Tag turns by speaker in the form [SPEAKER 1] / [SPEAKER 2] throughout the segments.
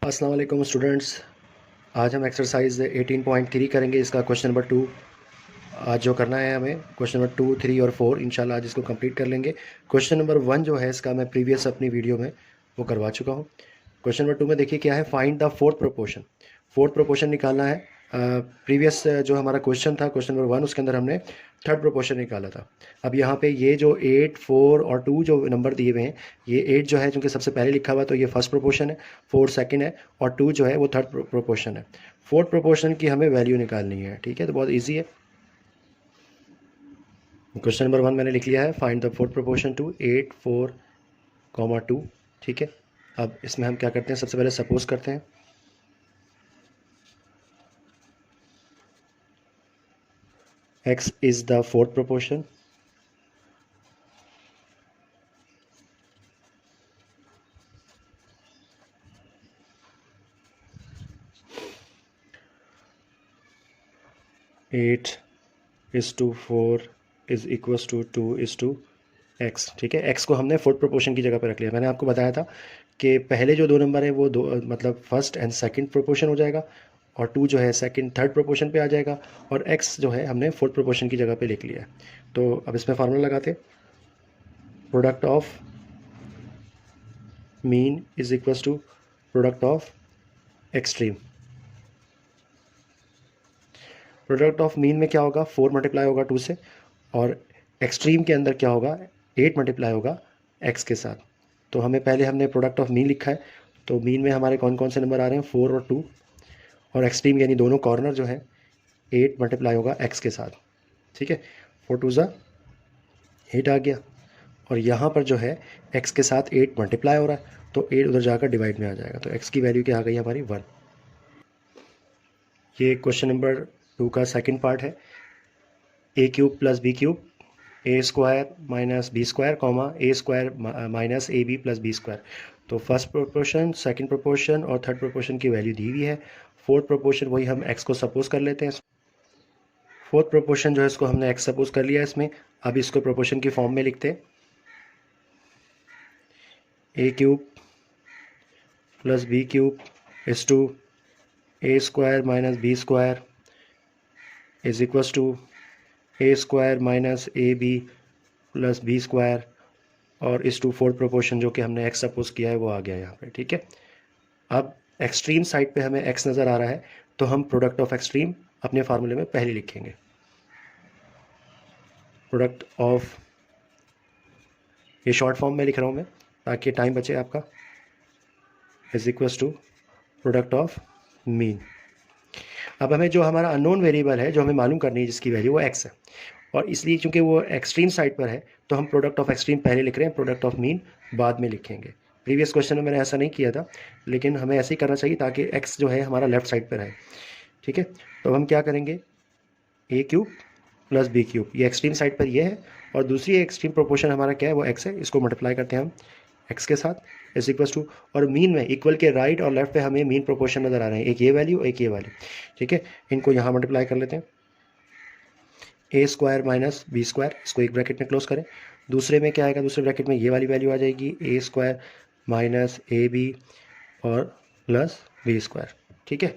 [SPEAKER 1] अस्सलाम वालेकुम स्टूडेंट्स। आज हम एक्सरसाइज 18.3 करेंगे। इसका क्वेश्चन नंबर 2 आज जो करना है हमें, क्वेश्चन नंबर 2, 3 और 4 इंशाल्लाह आज इसको कंप्लीट कर लेंगे। क्वेश्चन नंबर 1 जो है इसका मैं प्रीवियस अपनी वीडियो में वो करवा चुका हूँ। क्वेश्चन नंबर 2 में देखिए क्या है, find the fourth proportion. Fourth proportion निकालना है। प्रीवियस जो हमारा क्वेश्चन था क्वेश्चन नंबर 1, उसके अंदर हमने थर्ड प्रोपोर्शन निकाला था। अब यहाँ पे ये जो 8, 4 और 2 जो नंबर दिए हुए हैं, ये 8 जो है चूँकि सबसे पहले लिखा हुआ तो ये फर्स्ट प्रोपोर्शन है, 4 सेकंड है और 2 जो है वो थर्ड प्रोपोर्शन है। फोर्थ प्रोपोर्शन की हमें वैल्यू निकालनी है। ठीक है, तो बहुत ईजी है। क्वेश्चन नंबर 1 मैंने लिख लिया है, find the fourth proportion to 8, 4, 2। ठीक है, अब इसमें हम क्या करते हैं, सबसे पहले सपोज करते हैं x is the fourth proportion, eight is to 4 is equals to 2 is to x. ठीक है, एक्स को हमने फोर्थ प्रोपोर्शन की जगह पर रख लिया। मैंने आपको बताया था कि पहले जो दो नंबर है वो दो मतलब फर्स्ट एंड सेकंड प्रोपोर्शन हो जाएगा और 2 जो है सेकंड थर्ड प्रोपोर्शन पे आ जाएगा और x जो है हमने फोर्थ प्रोपोर्शन की जगह पे लिख लिया है। तो अब इसमें फार्मूला लगाते, product of mean is equals to product of extreme. Product of mean में क्या होगा, 4 मल्टीप्लाई होगा 2 से, और एक्सट्रीम के अंदर क्या होगा, 8 मल्टीप्लाई होगा x के साथ। तो हमें पहले हमने प्रोडक्ट ऑफ मीन लिखा है, तो मीन में हमारे कौन कौन से नंबर आ रहे हैं, 4 और 2, और एक्सट्रीम यानी दोनों कॉर्नर जो है 8 मल्टीप्लाई होगा x के साथ। ठीक है, 4 2 ज़ा 8 आ गया, और यहाँ पर जो है x के साथ 8 मल्टीप्लाई हो रहा है तो 8 उधर जाकर डिवाइड में आ जाएगा, तो x की वैल्यू क्या आ गई हमारी 1। ये क्वेश्चन नंबर 2 का सेकंड पार्ट है, a cube plus b cube a square minus b square comma a square minus a b plus b square. तो फर्स्ट प्रोपोर्शन, सेकंड प्रोपोर्शन और थर्ड प्रोपोर्शन की वैल्यू दी हुई है। फोर्थ प्रोपोर्शन वही हम x को सपोज कर लेते हैं। फोर्थ प्रोपोर्शन जो है इसको हमने x सपोज कर लिया इसमें। अब इसको प्रोपोर्शन की फॉर्म में लिखते हैं, a cube plus b cube is to a square minus b square is equals to a square minus a b plus b square, और इस टू फोर्थ प्रोपोर्शन जो कि हमने x सपोज किया है वो आ गया यहाँ पे। ठीक है, अब एक्सट्रीम साइड पे हमें x नज़र आ रहा है तो हम प्रोडक्ट ऑफ एक्सट्रीम अपने फार्मूले में पहले लिखेंगे। प्रोडक्ट ऑफ, ये शॉर्ट फॉर्म में लिख रहा हूँ मैं ताकि टाइम बचे आपका, is equals to product of mean. अब हमें जो हमारा अननोन वेरिएबल है जो हमें मालूम करनी है जिसकी वैल्यू वो x है, और इसलिए चूंकि वो एक्सट्रीम साइड पर है तो हम प्रोडक्ट ऑफ एक्सट्रीम पहले लिख रहे हैं, प्रोडक्ट ऑफ मीन बाद में लिखेंगे। प्रीवियस क्वेश्चन में मैंने ऐसा नहीं किया था, लेकिन हमें ऐसे ही करना चाहिए ताकि x जो है हमारा लेफ्ट साइड पर है। ठीक है, तो हम क्या करेंगे, ए क्यूब प्लस बी क्यूब, ये एक्सट्रीम साइड पर ये है और दूसरी एक्सट्रीम प्रोपोर्शन हमारा क्या है वो x है, इसको मल्टीप्लाई करते हैं हम x के साथ इज इक्वल्स टू, और मीन में इक्वल के राइट और लेफ्ट पे हमें मीन प्रोपोर्शन नज़र आ रहे हैं, एक ये वैल्यू एक ये वैल्यू। ठीक है, इनको यहाँ मल्टीप्लाई कर लेते हैं, ए स्क्वायर माइनस बी स्क्वायर, इसको एक ब्रैकेट में क्लोज करें। दूसरे में क्या आएगा, दूसरे ब्रैकेट में ये वाली वैल्यू आ जाएगी, ए स्क्वायर माइनस ए बी और प्लस बी स्क्वायर। ठीक है,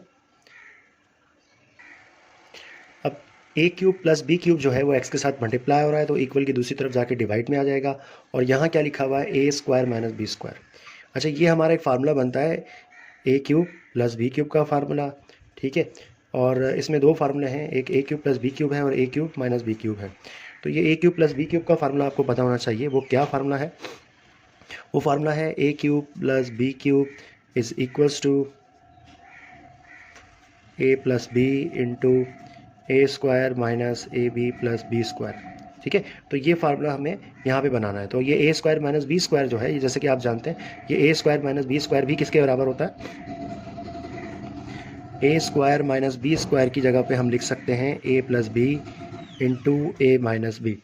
[SPEAKER 1] अब ए क्यूब प्लस बी क्यूब जो है वो एक्स के साथ मल्टीप्लाई हो रहा है तो इक्वल की दूसरी तरफ जाके डिवाइड में आ जाएगा, और यहाँ क्या लिखा हुआ है, a square minus b square. अच्छा, ये हमारा एक फार्मूला बनता है a cube plus b cube का फार्मूला। ठीक है, और इसमें दो फार्मूले हैं, एक ए क्यूब प्लस बी क्यूब है और a cube minus b cube है। तो ये ए क्यूब प्लस बी क्यूब का फार्मूला आपको पता होना चाहिए, वो क्या फार्मूला है, वो फार्मूला है a cube plus b cube is equals to a plus b into a square minus a b plus b square. ठीक है, तो ये फार्मूला हमें यहाँ पे बनाना है। तो ये ए स्क्वायर माइनस बी स्क्वायर जो है, ये जैसे कि आप जानते हैं ये ए स्क्वायर माइनस बी स्क्वायर भी किसके बराबर होता है, a square minus b square की जगह पे हम लिख सकते हैं ए प्लस बी इंटू ए माइनस बी।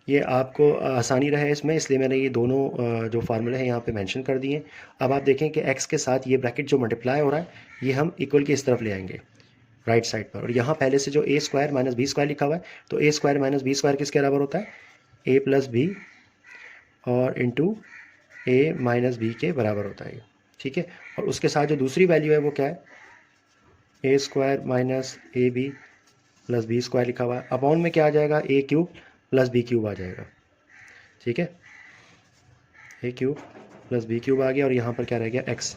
[SPEAKER 1] ये आपको आसानी रहे इसमें, इसलिए मैंने ये दोनों जो फार्मूले हैं यहाँ पे मेंशन कर दिए। अब आप देखें कि x के साथ ये ब्रैकेट जो मल्टीप्लाई हो रहा है ये हम इक्वल के इस तरफ ले आएंगे राइट साइड पर, और यहाँ पहले से जो ए स्क्वायर माइनस बी स्क्वायर लिखा हुआ है तो a square minus b square किसके बराबर होता है, ए प्लस बी और इंटू ए माइनस बी के बराबर होता है ये, ठीक है। और उसके साथ जो दूसरी वैल्यू है वो क्या है, a square minus a b plus b square लिखा हुआ है। अपॉन में क्या आ जाएगा, a cube plus b cube आ जाएगा, ठीक है। A cube plus b cube आ गया और यहाँ पर क्या रह गया, एक्स।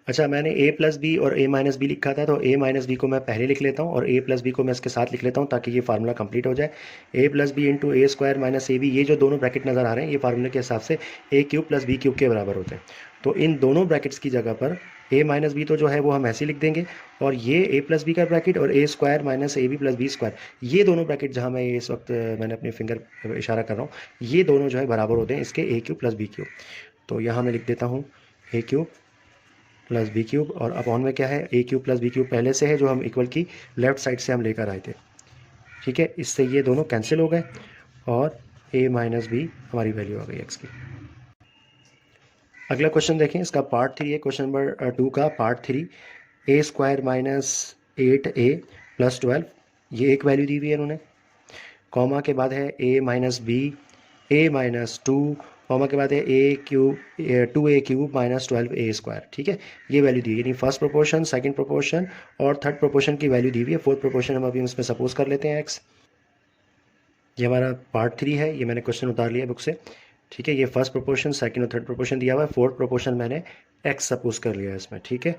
[SPEAKER 1] अच्छा, मैंने a प्लस बी और a माइनस बी लिखा था, तो a माइनस बी को मैं पहले लिख लेता हूँ और a प्लस बी को मैं इसके साथ लिख लेता हूँ ताकि ये फार्मूला कंप्लीट हो जाए। a plus b into a square minus a b, ये जो दोनों ब्रैकेट नज़र आ रहे हैं ये फार्मूले के हिसाब से a cube plus b cube के बराबर होते हैं। तो इन दोनों ब्रैकेट्स की जगह पर a माइनस बी तो जो है वो हम ऐसे लिख देंगे, और ये a प्लस बी का ब्रैकेट और a square minus a b plus b square, ये दोनों ब्रैकेट जहाँ मैं इस वक्त मैंने अपने फिंगर इशारा कर रहा हूँ, ये दोनों जो है बराबर होते हैं इसके a cube plus b cube. तो यहाँ मैं लिख देता हूँ a cube plus b cube, और अपॉन में क्या है, a cube plus b cube पहले से है जो हम इक्वल की लेफ्ट साइड से हम लेकर आए थे, ठीक है। इससे ये दोनों कैंसिल हो गए और ए माइनस बी हमारी वैल्यू आ गई एक्स की। अगला क्वेश्चन देखें, इसका पार्ट 3 है, क्वेश्चन नंबर 2 का पार्ट 3। ए स्क्वायर माइनस 8a प्लस 12, ये एक वैल्यू दी हुई है इन्होंने। कॉमा के बाद है a minus b, a minus 2, comma के बाद है a cube 2a cube minus 12a square, ठीक है। ये वैल्यू दी है, यानी फर्स्ट प्रोपोर्शन, सेकंड प्रोपोर्शन और थर्ड प्रोपोर्शन की वैल्यू दी हुई है। फोर्थ प्रोपोर्शन हम अभी इसमें सपोज कर लेते हैं एक्स। ये हमारा पार्ट 3 है, ये मैंने क्वेश्चन उतार लिया बुक से, ठीक है। ये फर्स्ट प्रोपोर्शन, सेकंड और थर्ड प्रोपोर्शन दिया हुआ है, फोर्थ प्रोपोर्शन मैंने एक्स सपोज कर लिया है इसमें, ठीक है।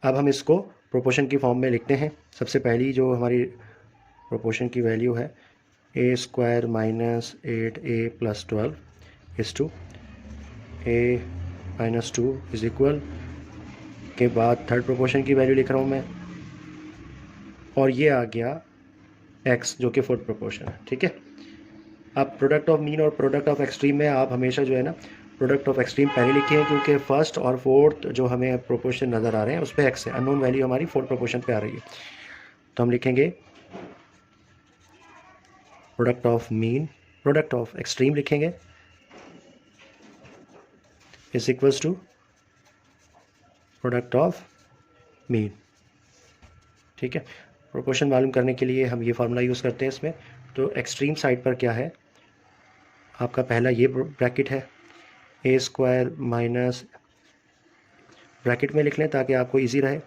[SPEAKER 1] अब हम इसको प्रोपोर्शन की फॉर्म में लिखते हैं। सबसे पहली जो हमारी प्रोपोर्शन की वैल्यू है, a square minus 8a plus 12 is to a minus 2 is equal, के बाद थर्ड प्रोपोर्शन की वैल्यू लिख रहा हूँ मैं, और ये आ गया x जो कि फोर्थ प्रोपोर्शन है, ठीक है। अब प्रोडक्ट ऑफ मीन और प्रोडक्ट ऑफ एक्सट्रीम में आप हमेशा जो है ना प्रोडक्ट ऑफ एक्सट्रीम पहले लिखिए, क्योंकि फर्स्ट और फोर्थ जो हमें प्रोपोर्शन नज़र आ रहे हैं उस पर x है, अननोन वैल्यू हमारी फोर्थ प्रोपोर्शन पे आ रही है। तो हम लिखेंगे product of mean, product of extreme लिखेंगे is equals to product of mean, ठीक है। प्रोपोर्शन मालूम करने के लिए हम ये फार्मूला यूज़ करते हैं इसमें। तो एक्सट्रीम साइड पर क्या है, आपका पहला ये ब्रैकेट है, ए स्क्वायर माइनस, ब्रैकेट में लिख लें ताकि आपको इजी रहे,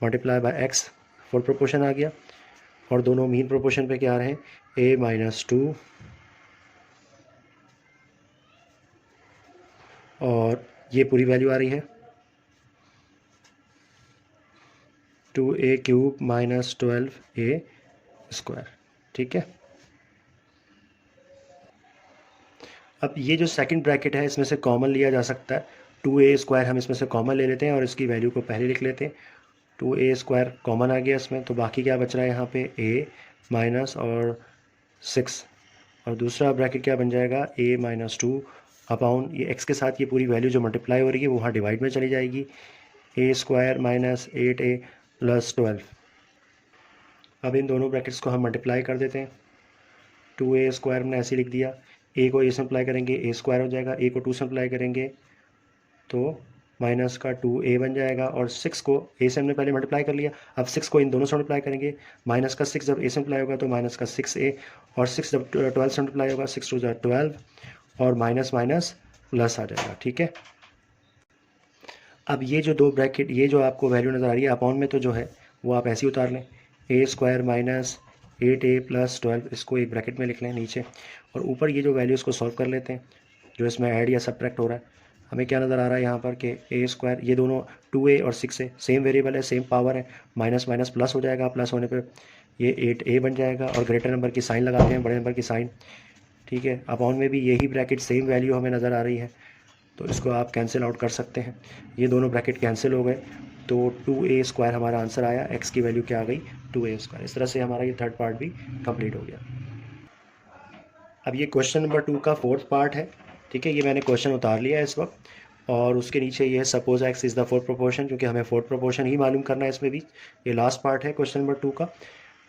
[SPEAKER 1] multiply by x, fourth proportion आ गया, और दोनों मीन प्रोपोर्शन पे क्या आ रहे हैं, ए माइनस 2 और ये पूरी वैल्यू आ रही है 2a cube minus 12a square, ठीक है। अब ये जो सेकंड ब्रैकेट है इसमें से कॉमन लिया जा सकता है, 2a स्क्वायर हम इसमें से कॉमन ले लेते हैं और इसकी वैल्यू को पहले लिख लेते हैं। 2a स्क्वायर कॉमन आ गया इसमें, तो बाकी क्या बच रहा है यहाँ पे, a माइनस और 6, और दूसरा ब्रैकेट क्या बन जाएगा, a माइनस 2 अपॉन ये x के साथ ये पूरी वैल्यू जो मल्टीप्लाई हो रही है वो वहाँ डिवाइड में चली जाएगी, a square minus 8a plus 12। अब इन दोनों ब्रैकेट्स को हम मल्टीप्लाई कर देते हैं। 2a स्क्वायर हमने ऐसे लिख दिया, a को a से मल्टीप्लाई करेंगे a स्क्वायर हो जाएगा, a को 2 से मल्टीप्लाई करेंगे तो माइनस का 2a बन जाएगा, और 6 को a से हमने पहले मल्टीप्लाई कर लिया, अब 6 को इन दोनों से मल्टीप्लाई करेंगे, माइनस का 6 जब a से मल्टीप्लाई होगा तो माइनस का 6a, और 6 जब 12 से मल्टीप्लाई होगा 6 टू 12, और माइनस माइनस प्लस आ जाएगा, ठीक है। अब ये जो दो ब्रैकेट, ये जो आपको वैल्यू नज़र आ रही है अपॉन में, तो जो है वो आप ऐसे ही उतार लें, ए स्क्वायर माइनस 8a प्लस 12, इसको एक ब्रैकेट में लिख लें नीचे, और ऊपर ये जो वैल्यू इसको सॉल्व कर लेते हैं, जो इसमें ऐड या सब्ट्रैक्ट हो रहा है। हमें क्या नज़र आ रहा है यहाँ पर कि ए स्क्वायर, ये दोनों 2a और 6 है, सेम वेरिएबल है, सेम पावर है, माइनस माइनस प्लस हो जाएगा, प्लस होने पर ये 8a बन जाएगा, और ग्रेटर नंबर की साइन लगाते हैं, बड़े नंबर की साइन, ठीक है। अपॉन में भी यही ब्रैकेट सेम वैल्यू हमें नज़र आ रही है, तो इसको आप कैंसिल आउट कर सकते हैं, ये दोनों ब्रैकेट कैंसिल हो गए, तो 2a स्क्वायर हमारा आंसर आया, x की वैल्यू क्या आ गई, 2a स्क्वायर। इस तरह से हमारा ये थर्ड पार्ट भी कंप्लीट हो गया। अब ये क्वेश्चन नंबर 2 का फोर्थ पार्ट है, ठीक है। ये मैंने क्वेश्चन उतार लिया है इस वक्त, और उसके नीचे ये है suppose x is the fourth proportion, क्योंकि हमें फोर्थ प्रोपोर्शन ही मालूम करना है इसमें भी। ये लास्ट पार्ट है क्वेश्चन नंबर 2 का।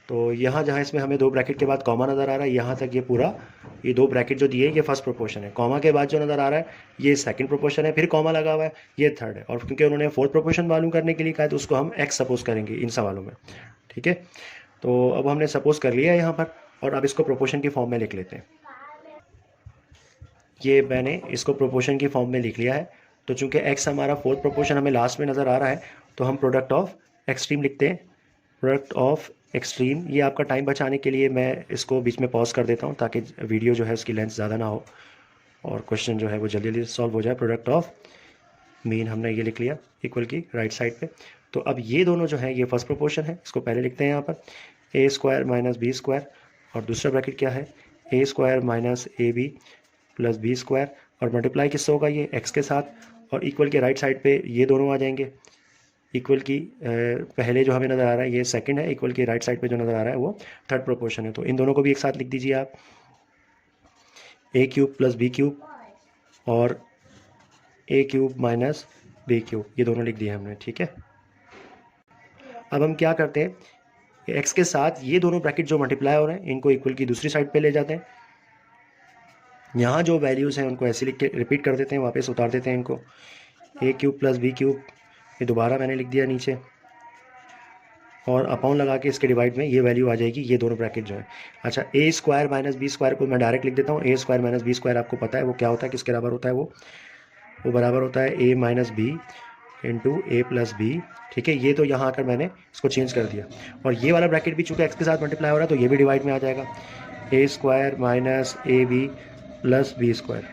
[SPEAKER 1] तो यहाँ जहाँ इसमें हमें दो ब्रैकेट के बाद कॉमा नज़र आ रहा है, यहाँ तक ये पूरा, ये दो ब्रैकेट जो दिए ये फर्स्ट प्रोपोर्शन है, कॉमा के बाद जो नज़र आ रहा है ये सेकंड प्रोपोर्शन है, फिर कॉमा लगा हुआ है ये थर्ड है, और क्योंकि उन्होंने फोर्थ प्रोपोर्शन मालूम करने के लिए कहा है तो उसको हम एक्स सपोज करेंगे इन सवालों में, ठीक है। तो अब हमने सपोज कर लिया है यहाँ पर, और अब इसको प्रोपोर्शन की फॉर्म में लिख लेते हैं। ये मैंने इसको प्रोपोर्शन की फॉर्म में लिख लिया है। तो चूंकि x हमारा फोर्थ प्रोपोर्शन हमें लास्ट में नज़र आ रहा है, तो हम प्रोडक्ट ऑफ एक्सट्रीम लिखते हैं। प्रोडक्ट ऑफ एक्सट्रीम, ये आपका टाइम बचाने के लिए मैं इसको बीच में पॉज कर देता हूँ ताकि वीडियो जो है उसकी लेंथ ज़्यादा ना हो और क्वेश्चन जो है वो जल्दी जल्दी सॉल्व हो जाए। प्रोडक्ट ऑफ मीन हमने ये लिख लिया इक्वल की राइट साइड पे। तो अब ये दोनों जो है ये फर्स्ट प्रोपोर्शन है, इसको पहले लिखते हैं यहाँ पर a square minus b square, और दूसरा ब्रैकेट क्या है a square minus a b plus b square, और मल्टीप्लाई किससे होगा ये एक्स के साथ, और इक्वल के राइट साइड पे ये दोनों आ जाएंगे। इक्वल की पहले जो हमें नज़र आ रहा है ये सेकंड है, इक्वल की राइट साइड पे जो नज़र आ रहा है वो थर्ड प्रोपोर्शन है। तो इन दोनों को भी एक साथ लिख दीजिए आप, ए क्यूब प्लस बी क्यूब और a cube minus b cube, ये दोनों लिख दिए हमने, ठीक है। अब हम क्या करते हैं, एक्स के साथ ये दोनों ब्रैकेट जो मल्टीप्लाई हो रहे हैं इनको इक्वल की दूसरी साइड पे ले जाते हैं। यहाँ जो वैल्यूज़ हैं उनको ऐसे लिख के रिपीट कर देते हैं, वापस उतार देते हैं इनको, ए क्यूब प्लस बी क्यूब, ये दोबारा मैंने लिख दिया नीचे, और अपॉन लगा के इसके डिवाइड में ये वैल्यू आ जाएगी, ये दोनों ब्रैकेट जो है। अच्छा, ए स्क्वायर माइनस बी स्क्वायर को मैं डायरेक्ट लिख देता हूँ। ए स्क्वायर माइनस बी स्क्वायर आपको पता है वो क्या होता है, किसके बराबर होता है, वो बराबर होता है a minus b into A plus B, ठीक है। ये तो यहाँ आकर मैंने इसको चेंज कर दिया, और ये वाला ब्रैकेट भी चूँकि एक्स के साथ मल्टीप्लाई हो रहा है तो ये भी डिवाइड में आ जाएगा, a square minus a b plus b square.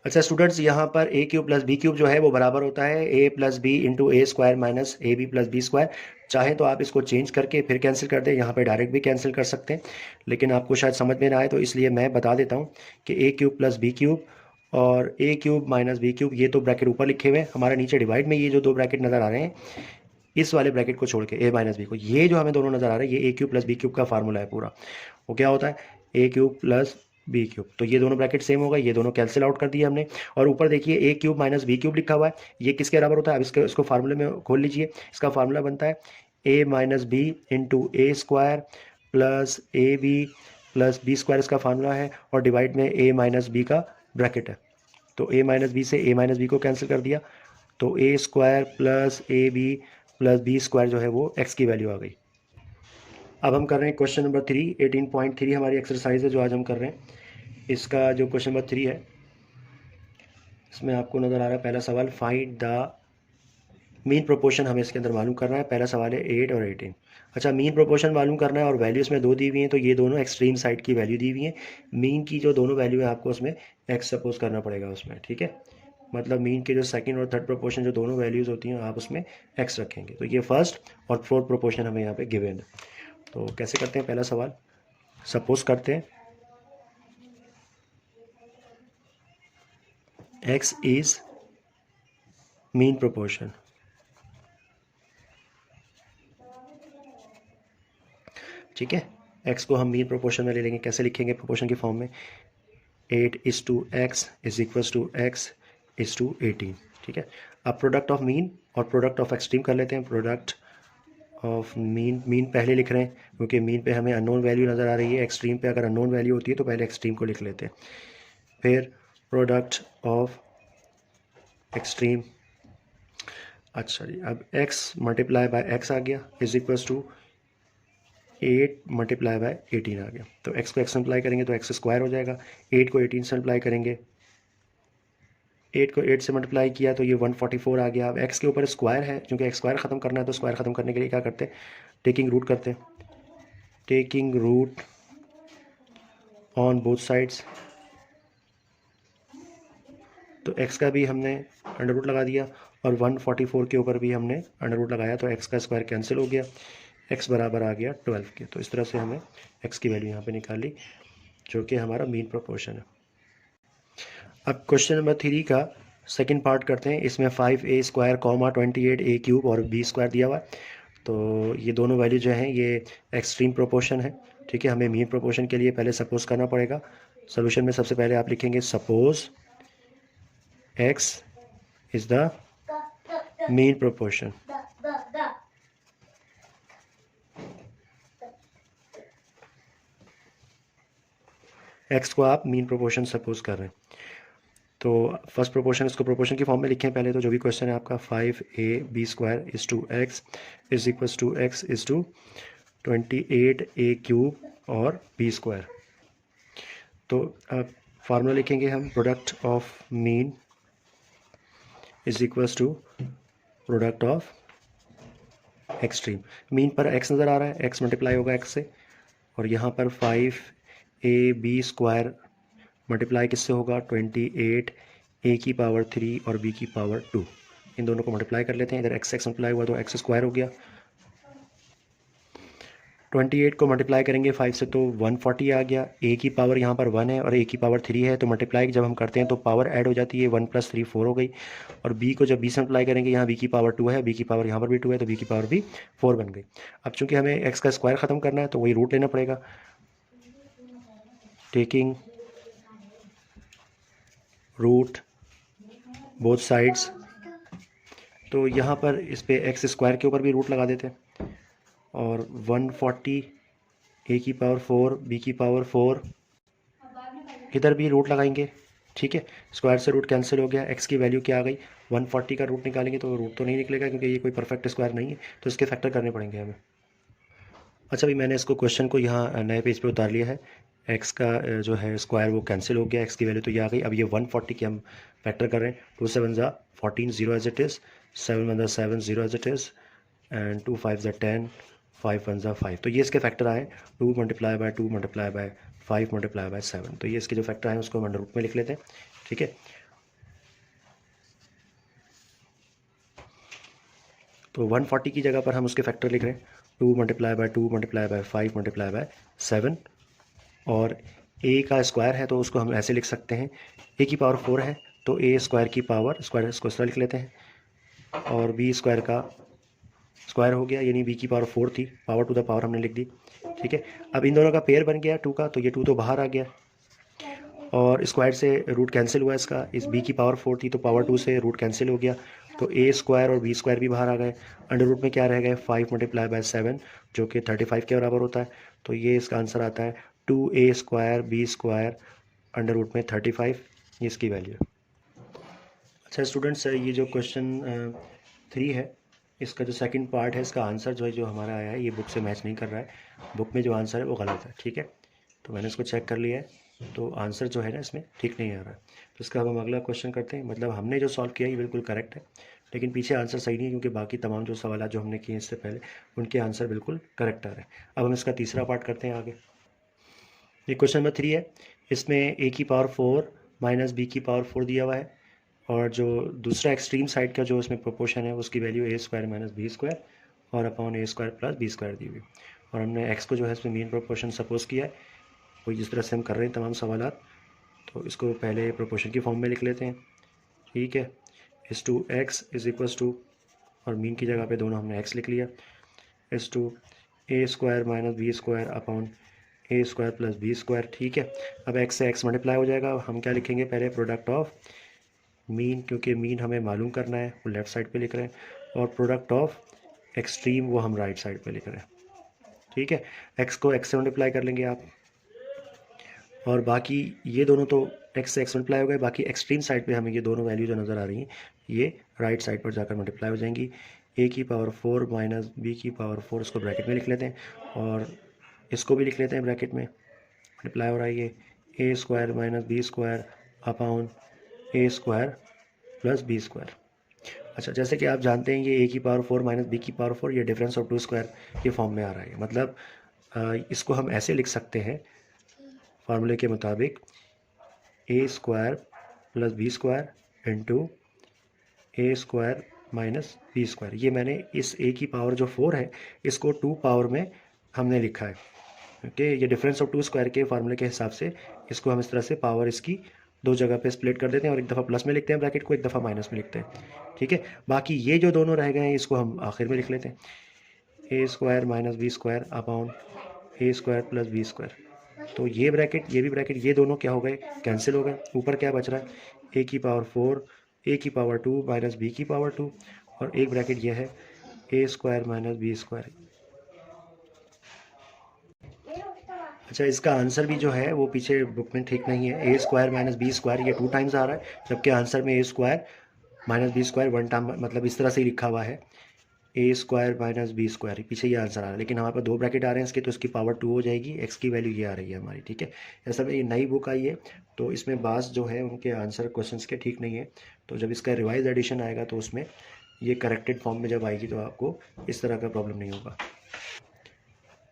[SPEAKER 1] अच्छा स्टूडेंट्स, यहाँ पर a cube plus b cube जो है वो बराबर होता है a plus b into a square minus a b plus b square. चाहे तो आप इसको चेंज करके फिर कैंसिल कर दें, यहाँ पे डायरेक्ट भी कैंसिल कर सकते हैं, लेकिन आपको शायद समझ में ना आए तो इसलिए मैं बता देता हूँ कि ए क्यूब प्लस बी क्यूब और a cube minus b cube, ये तो ब्रैकेट ऊपर लिखे हुए हैं, हमारे नीचे डिवाइड में ये जो दो ब्रैकेट नज़र आ रहे हैं इस वाले ब्रैकेट को छोड़ के ए माइनस बी को, ये जो हमें दोनों नज़र आ रहे हैं ये ए क्यूब प्लस बी क्यूब का फार्मूला है पूरा। वो क्या होता है, a cube plus b cube, तो ये दोनों ब्रैकेट सेम होगा, ये दोनों कैंसिल आउट कर दिए हमने। और ऊपर देखिए ए क्यूब माइनस बी क्यूब लिखा हुआ है, ये किसके बराबर होता है, अब इसको फार्मूले में खोल लीजिए। इसका फार्मूला बनता है a minus b into a square plus a b plus b square, इसका फार्मूला है, और डिवाइड में ए माइनस बी का ब्रैकेट है। तो ए माइनस बी से ए माइनस बी को कैंसिल कर दिया, तो a square plus a b plus b square जो है वो एक्स की वैल्यू आ गई। अब हम कर रहे हैं क्वेश्चन नंबर 3, 18.3 हमारी एक्सरसाइज है जो आज हम कर रहे हैं। इसका जो क्वेश्चन नंबर 3 है इसमें आपको नज़र आ रहा है पहला सवाल, फाइंड द मीन प्रोपोर्शन हमें इसके अंदर मालूम करना है। पहला सवाल है 8 और 18। अच्छा, मीन प्रोपोर्शन मालूम करना है और वैल्यू इसमें दो दी हुई हैं, तो ये दोनों एक्सट्रीम साइड की वैल्यू दी हुई हैं। मीन की जो दोनों वैल्यू है आपको उसमें एक्स सपोज करना पड़ेगा उसमें, ठीक है। मतलब मीन के जो सेकंड और थर्ड प्रोपोर्शन जो दोनों वैल्यूज़ होती हैं आप उसमें एक्स रखेंगे। तो ये फर्स्ट और फोर्थ प्रोपोर्शन हमें यहाँ पे गिवन है। तो कैसे करते हैं, पहला सवाल सपोज करते हैं x इज मीन प्रोपोर्शन, ठीक है। x को हम मीन प्रोपोर्शन में ले लेंगे, कैसे लिखेंगे प्रोपोर्शन की फॉर्म में, 8:x is equals to x is to 18, ठीक है। अब प्रोडक्ट ऑफ मीन और प्रोडक्ट ऑफ एक्सट्रीम कर लेते हैं। प्रोडक्ट ऑफ मीन पहले लिख रहे हैं क्योंकि मीन पे हमें अननोन वैल्यू नज़र आ रही है, एक्सट्रीम पे अगर अननोन वैल्यू होती है तो पहले एक्सट्रीम को लिख लेते हैं। फिर प्रोडक्ट ऑफ एक्सट्रीम, अच्छा जी, अब x मल्टीप्लाई बाय x आ गया is equals to 8 multiply by 18 आ गया। तो x को x से मल्टीप्लाई करेंगे तो x स्क्वायर हो जाएगा, 8 को 18 से मल्टीप्लाई करेंगे, 8 को 8 से मल्टीप्लाई किया तो ये 144 आ गया। अब x के ऊपर स्क्वायर है, क्योंकि x स्क्वायर ख़त्म करना है तो स्क्वायर ख़त्म करने के लिए क्या करते हैं, टेकिंग रूट करते हैं, taking root on both sides. तो x का भी हमने अंडर रूट लगा दिया और 144 के ऊपर भी हमने अंडर रूट लगाया, तो x का स्क्वायर कैंसिल हो गया, x बराबर आ गया 12 के। तो इस तरह से हमें x की वैल्यू यहाँ पे निकाली जो कि हमारा मीन प्रोपोर्शन है। अब क्वेश्चन नंबर 3 का सेकंड पार्ट करते हैं। इसमें 5a square comma 28a cube और b स्क्वायर दिया हुआ है। तो ये दोनों वैल्यू जो हैं ये एक्सट्रीम प्रोपोर्शन है, ठीक है। हमें मीन प्रोपोर्शन के लिए पहले सपोज करना पड़ेगा। सोल्यूशन में सबसे पहले आप लिखेंगे suppose x is the mean proportion, x को आप मीन प्रोपोर्शन सपोज कर रहे हैं। तो फर्स्ट प्रोपोर्शन, इसको प्रोपोर्शन की फॉर्म में लिखें पहले। तो जो भी क्वेश्चन है आपका 5ab square is to x is equals to x is to 28a cube और b स्क्वायर। तो अब फार्मूला लिखेंगे हम, product of mean is equals to product of extreme. Mean पर x नज़र आ रहा है, x मल्टीप्लाई होगा x से, और यहाँ पर 5ab² मल्टीप्लाई किससे होगा, 28 a की पावर 3 और b की पावर 2, इन दोनों को मल्टीप्लाई कर लेते हैं। इधर x मल्टीप्लाई हुआ तो x² हो गया। 28 को मल्टीप्लाई करेंगे 5 से तो 140 आ गया। a की पावर यहाँ पर 1 है और a की पावर 3 है, तो मल्टीप्लाई जब हम करते हैं तो पावर ऐड हो जाती है, 1 + 3 4 हो गई। और b को जब b से मल्टीप्लाई करेंगे, यहाँ b की पावर 2 है, b की पावर यहाँ पर भी 2 है, तो b की पावर भी 4 बन गई। अब चूंकि हमें x का स्क्वायर ख़त्म करना है तो वही रूट लेना पड़ेगा, टेकिंग रूट बोथ साइड्स। तो यहाँ पर इस पे x² के ऊपर भी रूट लगा देते हैं, और 140 a की पावर 4 b की पावर 4, इधर भी रूट लगाएंगे। ठीक है, स्क्वायर से रूट कैंसिल हो गया, x की वैल्यू क्या आ गई, 140 का रूट निकालेंगे तो रूट तो नहीं निकलेगा क्योंकि ये कोई परफेक्ट स्क्वायर नहीं है, तो इसके फैक्टर करने पड़ेंगे हमें। अच्छा, अभी मैंने इसको क्वेश्चन को यहाँ नए पेज पे उतार लिया है, x का जो है स्क्वायर वो कैंसिल हो गया, x की वैल्यू तो ये आ गई। अब ये 140 की हम फैक्टर कर रहे हैं, 2 7 ज़ा 14 0 एज इट इज़, 7 1 ज़ा 7 0 एज इट इज़, एंड 2 5 ज़ा 10, 5 1 ज़ा 5। तो ये इसके फैक्टर आए 2 multiply by 2 multiply by 5 multiply by 7। तो ये इसके जो फैक्टर आए उसको हम अंडर रूट में लिख लेते हैं। ठीक है, तो 140 की जगह पर हम उसके फैक्टर लिख रहे हैं 2 multiply by 2 multiply by 5 multiply by 7, और a का स्क्वायर है तो उसको हम ऐसे लिख सकते हैं, a की पावर 4 है तो a² की पावर स्क्वायर इसको इस तरह लिख लेते हैं, और b² का स्क्वायर हो गया, यानी b की पावर 4 थी, पावर टू द पावर हमने लिख दी। ठीक है, अब इन दोनों का पेयर बन गया 2 का, तो ये 2 तो बाहर आ गया, और स्क्वायर से रूट कैंसिल हुआ इसका, इस b की पावर 4 थी तो पावर 2 से रूट कैंसिल हो गया, तो a² और b² भी बाहर आ गए। अंडर रूट में क्या रह गए, 5 मल्टीप्लाई बाय 7 जो कि 35 के बराबर होता है, तो ये इसका आंसर आता है 2a² b² अंडर रूट में 35, ये इसकी वैल्यू है। अच्छा स्टूडेंट्स, ये जो क्वेश्चन 3 है, इसका जो सेकंड पार्ट है, इसका आंसर जो है जो हमारा आया है ये बुक से मैच नहीं कर रहा है, बुक में जो आंसर है वो गलत है। ठीक है, तो मैंने इसको चेक कर लिया है, तो आंसर जो है ना इसमें ठीक नहीं आ रहा है। तो इसका अब हम अगला क्वेश्चन करते हैं, मतलब हमने जो सॉल्व किया ये बिल्कुल करेक्ट है, लेकिन पीछे आंसर सही नहीं है क्योंकि बाकी तमाम जो सवाल जो हमने किए इससे पहले उनके आंसर बिल्कुल करेक्ट आ रहे हैं। अब हम इसका तीसरा पार्ट करते हैं आगे। ये क्वेश्चन नंबर 3 है, इसमें a की पावर 4 माइनस b की पावर 4 दिया हुआ है, और जो दूसरा एक्सट्रीम साइड का जो इसमें प्रोपोर्शन है उसकी वैल्यू a² माइनस b² और अपॉन a² प्लस b² दी हुई, और हमने x को जो है इसमें मीन प्रोपोर्शन सपोज किया है, वही जिस तरह से हम कर रहे हैं तमाम सवालात, तो इसको पहले प्रोपोर्शन की फॉर्म में लिख लेते हैं। ठीक है, इस two x is equals to, और मीन की जगह पे दोनों हमने x लिख लिया, इस to a² minus b² upon a² plus b²। ठीक है, अब x से x मल्टीप्लाई हो जाएगा, हम क्या लिखेंगे पहले, प्रोडक्ट ऑफ मीन, क्योंकि मीन हमें मालूम करना है वो लेफ़्ट साइड पे लिख रहे हैं, और प्रोडक्ट ऑफ एक्सट्रीम वो हम राइट साइड पे लिख रहे हैं। ठीक है, x को x से मल्टीप्लाई कर लेंगे आप, और बाकी ये दोनों तो x से x मल्टीप्लाई हो गए, बाकी एक्सट्रीम साइड पे हमें ये दोनों वैल्यू जो नज़र आ रही हैं ये राइट साइड पर जाकर मल्टीप्लाई हो जाएंगी। a की पावर 4 माइनस b की पावर 4, इसको ब्रैकेट में लिख लेते हैं, और इसको भी लिख लेते हैं ब्रैकेट में, मल्टीप्लाई हो रहा है ये a² minus b² upon a² plus b²। अच्छा, जैसे कि आप जानते हैं ये a की पावर 4 माइनस b की पावर 4 ये डिफरेंस ऑफ 2² के फॉर्म में आ रहा है, मतलब इसको हम ऐसे लिख सकते हैं फार्मूले के मुताबिक, a² plus b² into a² minus b²। ये मैंने इस a की पावर जो 4 है इसको 2 पावर में हमने लिखा है। ओके, ये डिफरेंस ऑफ 2² के फार्मूले के हिसाब से इसको हम इस तरह से पावर इसकी दो जगह पे स्प्लिट कर देते हैं, और एक दफ़ा प्लस में लिखते हैं ब्रैकेट को, एक दफ़ा माइनस में लिखते हैं। ठीक है, बाकी ये जो दोनों रह गए हैं इसको हम आखिर में लिख लेते हैं, a² minus b² upon a² plus b²। तो ये ब्रैकेट ये भी ब्रैकेट ये दोनों क्या हो गए, कैंसिल हो गए। ऊपर क्या बच रहा है, a की पावर 4 a की पावर 2 माइनस b की पावर 2, और एक ब्रैकेट ये है a² माइनस b²। अच्छा, इसका आंसर भी जो है वो पीछे बुक में ठीक नहीं है, a² माइनस b² ये 2 टाइम्स आ रहा है, जबकि आंसर में a² माइनस b² 1 टाइम, मतलब इस तरह से ही लिखा हुआ है, a square minus b square, पीछे ये आंसर आ रहा है, लेकिन हमारे पास 2 ब्रैकेट आ रहे हैं इसके, तो इसकी पावर 2 हो जाएगी, एक्स की वैल्यू ये आ रही है हमारी, ठीक है। ऐसा में ये नई बुक आई है, तो इसमें बास जो है उनके आंसर क्वेश्चंस के ठीक नहीं है, तो जब इसका रिवाइज एडिशन आएगा तो उसमें ये करेक्टेड फॉर्म में जब आएगी तो आपको इस तरह का प्रॉब्लम नहीं होगा।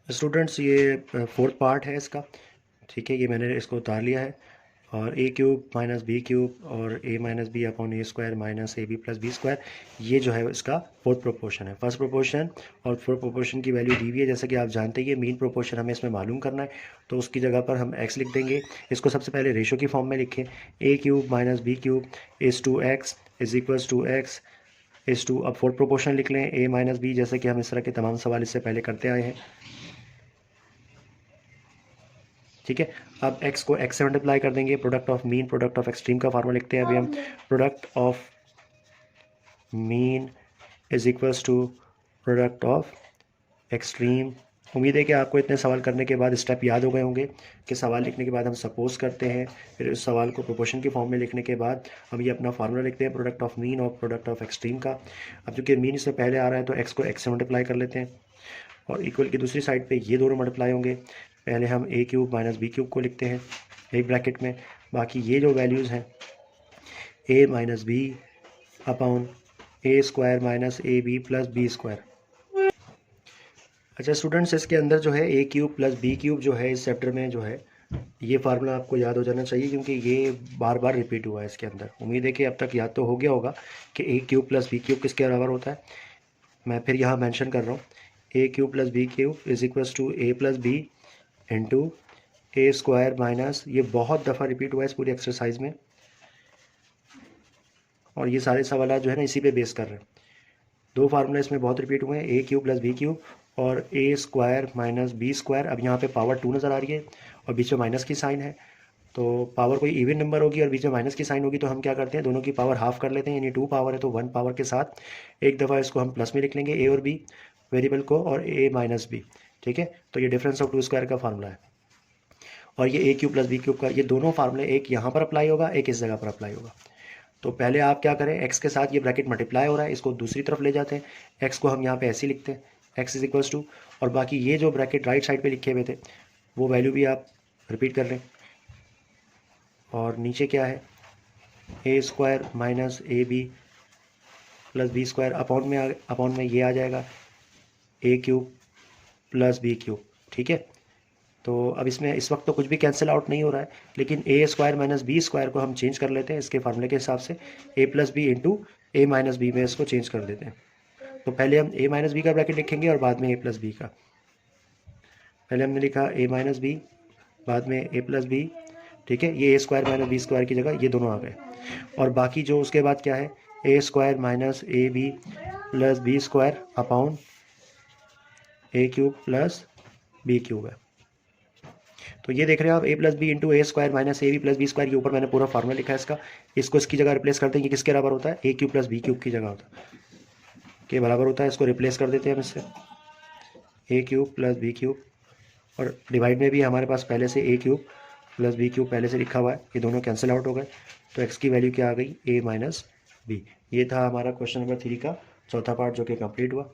[SPEAKER 1] स्टूडेंट्स ये 4th पार्ट है इसका, ठीक है, ये मैंने इसको उतार लिया है, और a cube minus b cube और a minus b upon a square minus a b plus b square, ये जो है इसका 4th प्रोपोर्शन है। फर्स्ट प्रोपोर्शन और 4th प्रोपोर्शन की वैल्यू दी हुई है, जैसा कि आप जानते हैं, ये मीन प्रोपोर्शन हमें इसमें मालूम करना है, तो उसकी जगह पर हम एक्स लिख देंगे। इसको सबसे पहले रेशो की फॉर्म में लिखें, a cube minus b cube is to x is equals to x is to, अब 4th प्रोपोर्शन लिख लें, ए माइनस बी, जैसे कि हम इस तरह के तमाम सवाल इससे पहले करते आए हैं, ठीक है। अब x को x से मल्टीप्लाई कर देंगे, product of mean product of extreme का फार्मूला लिखते हैं अभी हम, product of mean is equals to product of extreme. उम्मीद है कि आपको इतने सवाल करने के बाद स्टेप याद हो गए होंगे कि सवाल लिखने के बाद हम सपोज करते हैं, फिर उस सवाल को प्रोपोर्शन की फॉर्म में लिखने के बाद हम ये अपना फार्मूला लिखते हैं प्रोडक्ट ऑफ मीन और प्रोडक्ट ऑफ एक्सट्रीम का। अब चूँकि मीन इससे पहले आ रहा है तो x को x से मल्टीप्लाई कर लेते हैं, और इक्वल की दूसरी साइड पे ये दोनों मल्टीप्लाई होंगे। पहले हम ए क्यूब माइनस बी क्यूब को लिखते हैं एक ब्रैकेट में, बाकी ये जो वैल्यूज़ हैं a minus b upon a square minus a b plus b square. अच्छा स्टूडेंट्स, इसके अंदर जो है a cube plus b cube जो है इस चैप्टर में जो है, ये फार्मूला आपको याद हो जाना चाहिए, क्योंकि ये बार बार रिपीट हुआ है इसके अंदर। उम्मीद है कि अब तक याद तो हो गया होगा कि ए क्यूब प्लस बी क्यूब किसके बराबर होता है। मैं फिर यहाँ मेंशन कर रहा हूँ, a cube plus b cube is equals to a plus b into a square minus, ये बहुत दफ़ा रिपीट हुआ है इस पूरी एक्सरसाइज में, और ये सारे सवाल जो है ना इसी पे बेस कर रहे हैं। 2 फार्मूला इसमें बहुत रिपीट हुए हैं, a cube plus b cube और a square minus b square. अब यहाँ पे पावर 2 नज़र आ रही है और बीच में माइनस की साइन है, तो पावर कोई इवन नंबर होगी और बीच में माइनस की साइन होगी, तो हम क्या करते हैं, दोनों की पावर हाफ कर लेते हैं, यानी 2 पावर है तो 1 पावर के साथ एक दफ़ा इसको हम प्लस में लिख लेंगे, ए और बी वेरिएबल को, और ए माइनस बी, ठीक है। तो ये डिफरेंस ऑफ 2 स्क्वायर का फार्मूला है, और ये ए क्यूब प्लस बी क्यूब का, ये दोनों फार्मूले एक यहाँ पर अप्लाई होगा, एक इस जगह पर अप्लाई होगा। तो पहले आप क्या करें, x के साथ ये ब्रैकेट मल्टीप्लाई हो रहा है, इसको दूसरी तरफ ले जाते हैं, x को हम यहाँ पे ऐसे ही लिखते हैं, x इज इक्वल्स टू, और बाकी ये जो ब्रैकेट राइट साइड पे लिखे हुए थे वो वैल्यू भी आप रिपीट कर लें, और नीचे क्या है, a square minus a b plus b square, upon में ये आ जाएगा a cube plus b cube, ठीक है। तो अब इसमें इस वक्त तो कुछ भी कैंसिल आउट नहीं हो रहा है, लेकिन ए स्क्वायर माइनस बी स्क्वायर को हम चेंज कर लेते हैं इसके फार्मूले के हिसाब से, ए प्लस बी इंटू ए माइनस बी में इसको चेंज कर देते हैं। तो पहले हम ए माइनस बी का ब्रैकेट लिखेंगे और बाद में ए प्लस बी का। पहले हमने लिखा ए माइनस बी, बाद में ए प्लस बी, ठीक है। ये ए स्क्वायर माइनस बी स्क्वायर की जगह ये दोनों आ गए, और बाकी जो उसके बाद क्या है, a square minus a b plus b square upon a cube plus b cube है। तो ये देख रहे हैं आप, a plus b into a square minus a b plus b square के ऊपर मैंने पूरा फार्मूला लिखा है इसका, इसको इसकी जगह रिप्लेस करते हैं कि किसके बराबर होता है, a cube plus b cube की जगह होता है, के बराबर होता है, इसको रिप्लेस कर देते हैं हम इससे, ए क्यूब प्लस बी क्यूब, और डिवाइड में भी हमारे पास पहले से ए क्यूब प्लस बी क्यूब पहले से लिखा हुआ है, ये दोनों कैंसिल आउट हो गए, तो एक्स की वैल्यू क्या आ गई, ए माइनस बी। ये था हमारा क्वेश्चन नंबर 3 का चौथा पार्ट जो कि कंप्लीट हुआ।